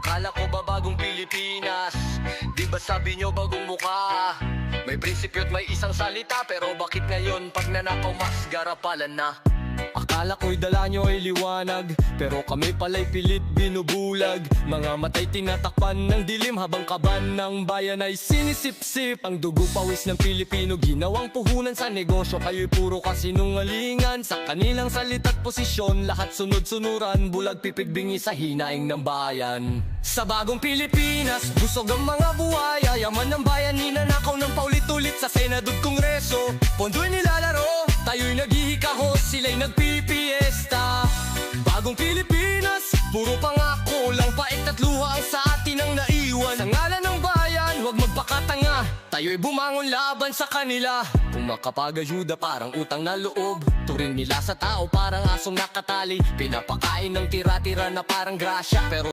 Akala ko ba bagong Pilipinas? Di ba sabi nyo bagong mukha? May prinsipyo at may isang salita, pero bakit ngayon pag nanakaw mas garapalan na? Akala ko'y dala nyo ay liwanag, pero kami pala'y pilit binubulag. Mga matay tinatakpan ng dilim, habang kaban ng bayan ay sinisip-sip. Ang dugo pawis ng Pilipino ginawang puhunan sa negosyo. Kayo'y puro kasinungalingan, sa kanilang salita't posisyon lahat sunod-sunuran, bulag pipigbingi sa hinaing ng bayan. Sa bagong Pilipinas, busog ang mga buhaya, yaman ng bayan ninanakaw ng paulit-ulit sa Senado at Kongreso. Pondo'y nilalaro, tayo'y naghihikahos, sila'y nagpipiesta. Bagong Pilipinas, puro pangako lang, pait at luha ang sa atin ang naiwan. Sa ngalan ng bayan, huwag magpakatanga, tayo'y bumangon laban sa kanila. Kung makapag-ayuda parang utang na loob, turing nila sa tao parang asong nakatali. Pinapakain ng tira-tira na parang grasya, pero